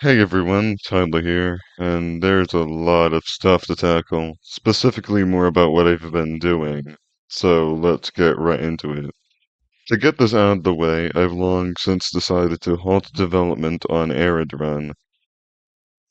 Hey everyone, Tyler here, and there's a lot of stuff to tackle, specifically more about what I've been doing. So let's get right into it. To get this out of the way, I've long since decided to halt development on Arid Run.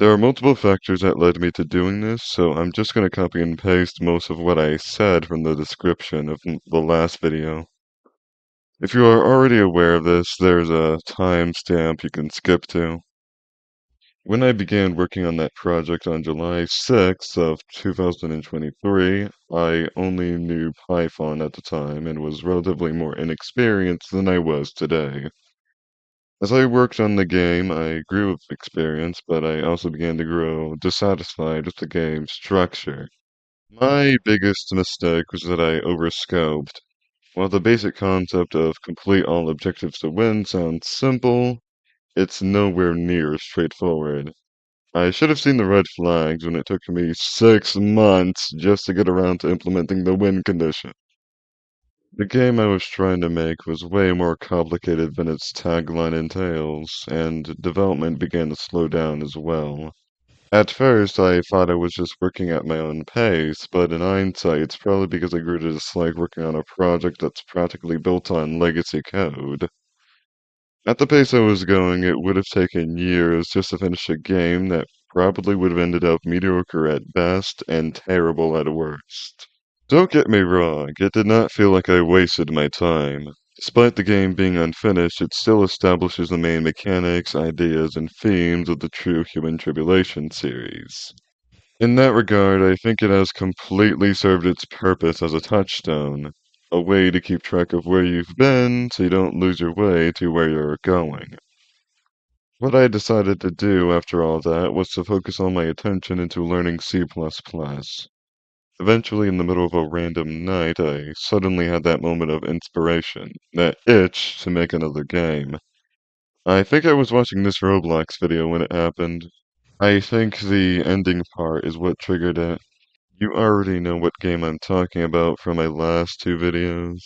There are multiple factors that led me to doing this, so I'm just going to copy and paste most of what I said from the description of the last video. If you are already aware of this, there's a timestamp you can skip to. When I began working on that project on July 6th of 2023, I only knew Python at the time and was relatively more inexperienced than I was today. As I worked on the game, I grew with experience, but I also began to grow dissatisfied with the game's structure. My biggest mistake was that I overscoped. While the basic concept of complete all objectives to win sounds simple, it's nowhere near straightforward. I should have seen the red flags when it took me 6 months just to get around to implementing the win condition. The game I was trying to make was way more complicated than its tagline entails, and development began to slow down as well. At first, I thought I was just working at my own pace, but in hindsight, it's probably because I grew to dislike working on a project that's practically built on legacy code. At the pace I was going, it would have taken years just to finish a game that probably would have ended up mediocre at best and terrible at worst. Don't get me wrong, it did not feel like I wasted my time. Despite the game being unfinished, it still establishes the main mechanics, ideas, and themes of the True Human Tribulation series. In that regard, I think it has completely served its purpose as a touchstone, a way to keep track of where you've been so you don't lose your way to where you're going. What I decided to do after all that was to focus all my attention into learning C++. Eventually, in the middle of a random night, I suddenly had that moment of inspiration, that itch to make another game. I think I was watching this Roblox video when it happened. I think the ending part is what triggered it. You already know what game I'm talking about from my last two videos.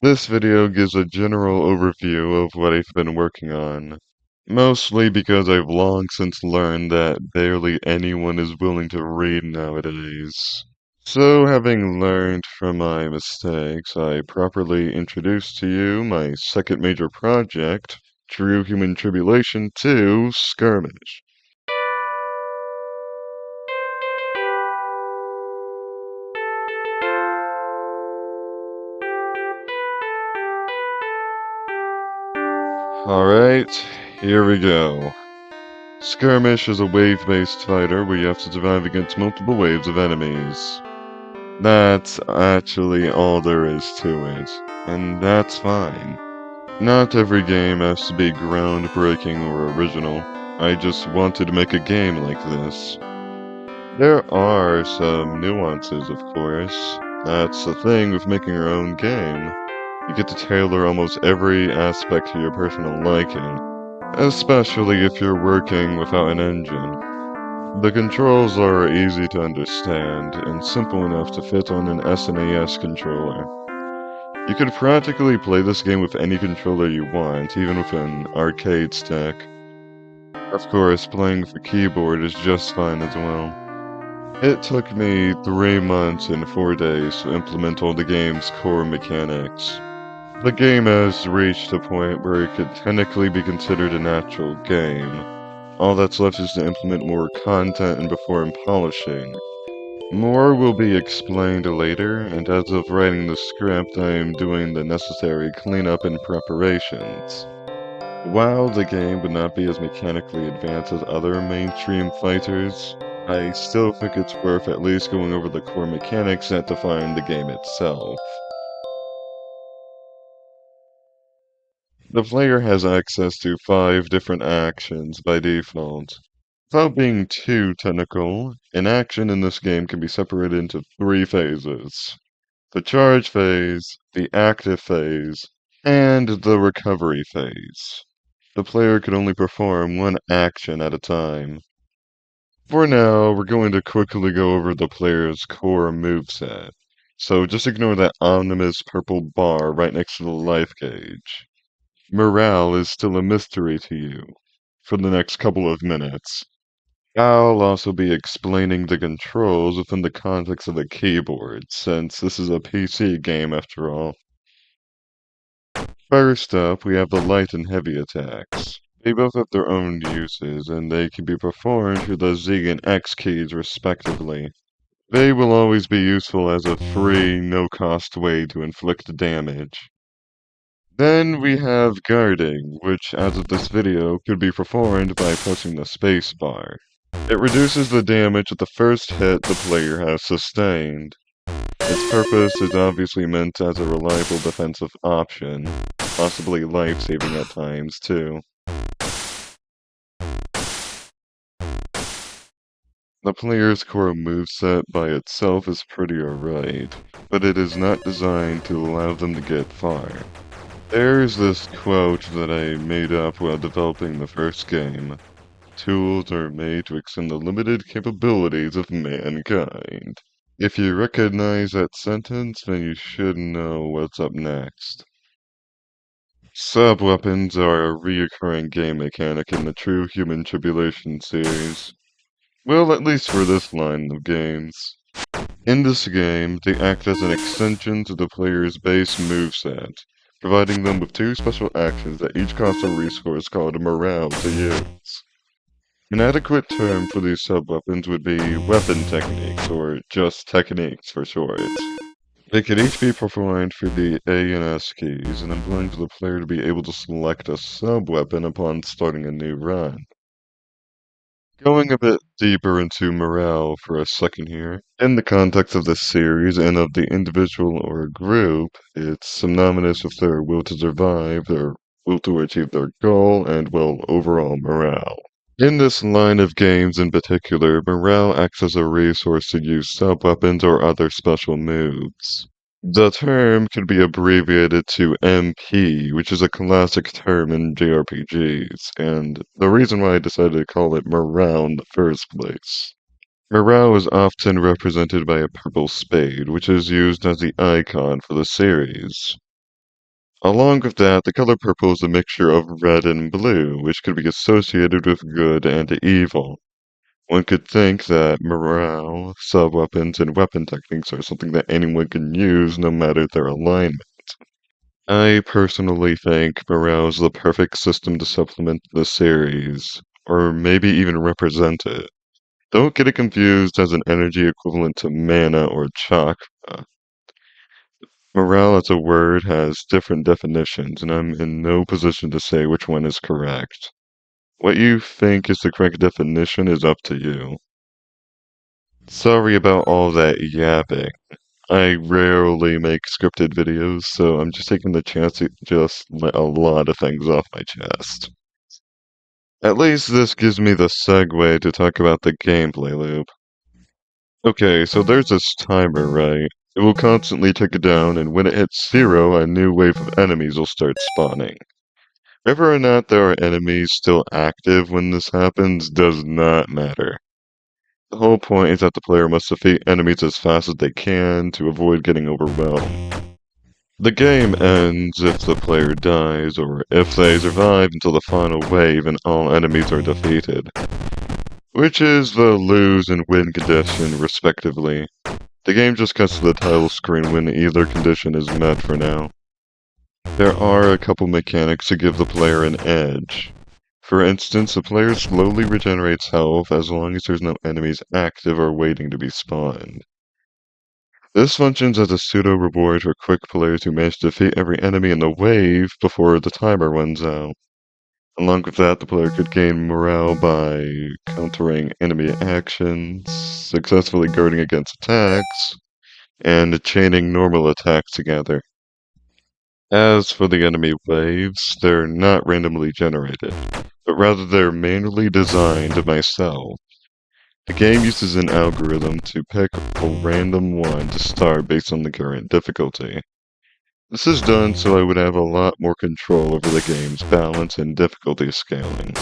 This video gives a general overview of what I've been working on, mostly because I've long since learned that barely anyone is willing to read nowadays. So, having learned from my mistakes, I properly introduce to you my second major project, True Human Tribulation 2, Skirmish. Alright, here we go. Skirmish is a wave-based fighter where you have to survive against multiple waves of enemies. That's actually all there is to it, and that's fine. Not every game has to be groundbreaking or original. I just wanted to make a game like this. There are some nuances, of course. That's the thing with making your own game. You get to tailor almost every aspect to your personal liking, especially if you're working without an engine. The controls are easy to understand and simple enough to fit on an SNES controller. You could practically play this game with any controller you want, even with an arcade stick. Of course, playing with a keyboard is just fine as well. It took me 3 months and 4 days to implement all the game's core mechanics. The game has reached a point where it could technically be considered an actual game. All that's left is to implement more content and perform polishing. More will be explained later, and as of writing the script, I am doing the necessary cleanup and preparations. While the game would not be as mechanically advanced as other mainstream fighters, I still think it's worth at least going over the core mechanics that define the game itself. The player has access to 5 different actions by default. Without being too technical, an action in this game can be separated into 3 phases: the charge phase, the active phase, and the recovery phase. The player can only perform one action at a time. For now, we're going to quickly go over the player's core moveset, so just ignore that ominous purple bar right next to the life gauge. Morale is still a mystery to you. for the next couple of minutes. I'll also be explaining the controls within the context of the keyboard, since this is a PC game after all. First up, we have the light and heavy attacks. They both have their own uses, and they can be performed through the Z and X keys respectively. They will always be useful as a free, no-cost way to inflict damage. Then we have guarding, which as of this video could be performed by pressing the space bar. It reduces the damage of the first hit the player has sustained. Its purpose is obviously meant as a reliable defensive option, possibly life-saving at times too. The player's core moveset by itself is pretty alright, but it is not designed to allow them to get far. There's this quote that I made up while developing the first game. Tools are made to extend the limited capabilities of mankind. If you recognize that sentence, then you should know what's up next. Sub-weapons are a reoccurring game mechanic in the True Human Tribulation series. Well, at least for this line of games. In this game, they act as an extension to the player's base moveset, providing them with two special actions that each cost a resource called morale to use. An adequate term for these sub-weapons would be weapon techniques, or just techniques for short. They could each be performed through the A and S keys, and employing for the player to be able to select a sub-weapon upon starting a new run. Going a bit deeper into morale for a second here. In the context of this series and of the individual or group, it's synonymous with their will to survive, their will to achieve their goal, and, well, overall morale. In this line of games in particular, morale acts as a resource to use sub-weapons or other special moves. The term can be abbreviated to MP, which is a classic term in JRPGs, and the reason why I decided to call it morale in the first place. Morale is often represented by a purple spade, which is used as the icon for the series. Along with that, the color purple is a mixture of red and blue, which could be associated with good and evil. One could think that morale, sub-weapons, and weapon techniques are something that anyone can use no matter their alignment. I personally think morale is the perfect system to supplement the series, or maybe even represent it. Don't get it confused as an energy equivalent to mana or chakra. Morale as a word has different definitions, and I'm in no position to say which one is correct. What you think is the correct definition is up to you. Sorry about all that yapping. I rarely make scripted videos, so I'm just taking the chance to just let a lot of things off my chest. At least this gives me the segue to talk about the gameplay loop. Okay, so there's this timer, right? It will constantly tick down, and when it hits 0, a new wave of enemies will start spawning. Whether or not there are enemies still active when this happens does not matter. The whole point is that the player must defeat enemies as fast as they can to avoid getting overwhelmed. The game ends if the player dies, or if they survive until the final wave and all enemies are defeated, which is the lose and win condition, respectively. The game just cuts to the title screen when either condition is met for now. There are a couple mechanics to give the player an edge. For instance, the player slowly regenerates health as long as there's no enemies active or waiting to be spawned. This functions as a pseudo-reward for quick players who manage to defeat every enemy in the wave before the timer runs out. Along with that, the player could gain morale by countering enemy actions, successfully guarding against attacks, and chaining normal attacks together. As for the enemy waves, they're not randomly generated, but rather they're manually designed by myself. The game uses an algorithm to pick a random one to start based on the current difficulty. This is done so I would have a lot more control over the game's balance and difficulty scaling.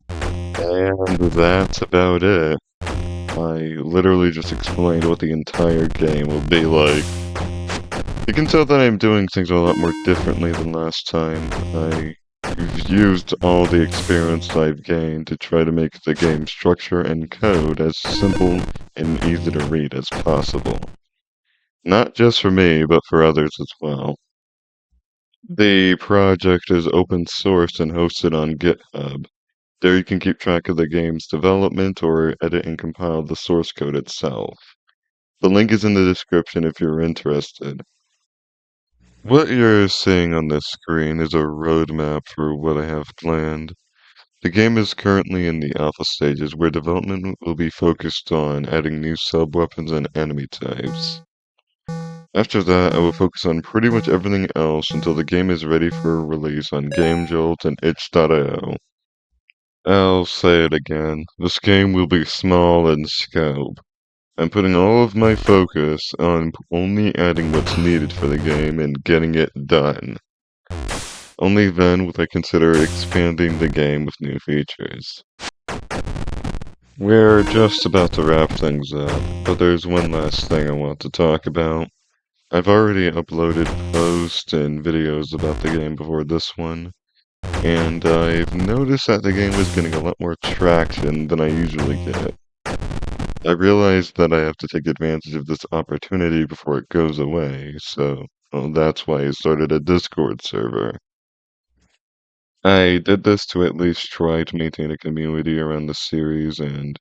And that's about it. I literally just explained what the entire game will be like. You can tell that I'm doing things a lot more differently than last time. I I've used all the experience I've gained to try to make the game structure and code as simple and easy to read as possible. Not just for me, but for others as well. The project is open source and hosted on GitHub. There you can keep track of the game's development or edit and compile the source code itself. The link is in the description if you're interested. What you're seeing on this screen is a roadmap for what I have planned. The game is currently in the alpha stages where development will be focused on adding new sub-weapons and enemy types. After that, I will focus on pretty much everything else until the game is ready for release on GameJolt and itch.io. I'll say it again, this game will be small in scope. I'm putting all of my focus on only adding what's needed for the game and getting it done. Only then would I consider expanding the game with new features. We're just about to wrap things up, but there's one last thing I want to talk about. I've already uploaded posts and videos about the game before this one, and I've noticed that the game is getting a lot more traction than I usually get. I realized that I have to take advantage of this opportunity before it goes away, so well, that's why I started a Discord server. I did this to at least try to maintain a community around the series, and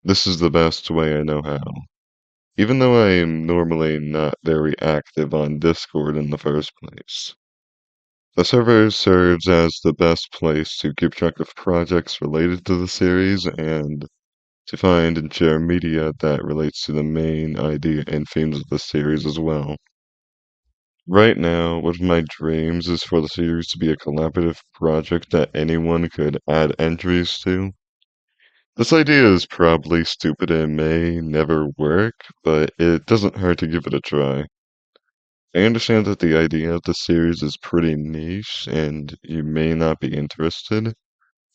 this is the best way I know how. Even though I am normally not very active on Discord in the first place. The server serves as the best place to keep track of projects related to the series and to find and share media that relates to the main idea and themes of the series as well. Right now, one of my dreams is for the series to be a collaborative project that anyone could add entries to. This idea is probably stupid and may never work, but it doesn't hurt to give it a try. I understand that the idea of the series is pretty niche and you may not be interested,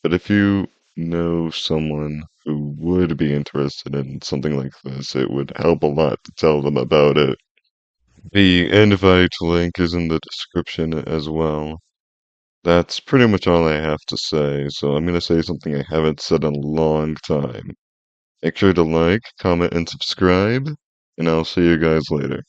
but if you know someone who would be interested in something like this, it would help a lot to tell them about it. The invite link is in the description as well. That's pretty much all I have to say, so I'm going to say something I haven't said in a long time. Make sure to like, comment, and subscribe, and I'll see you guys later.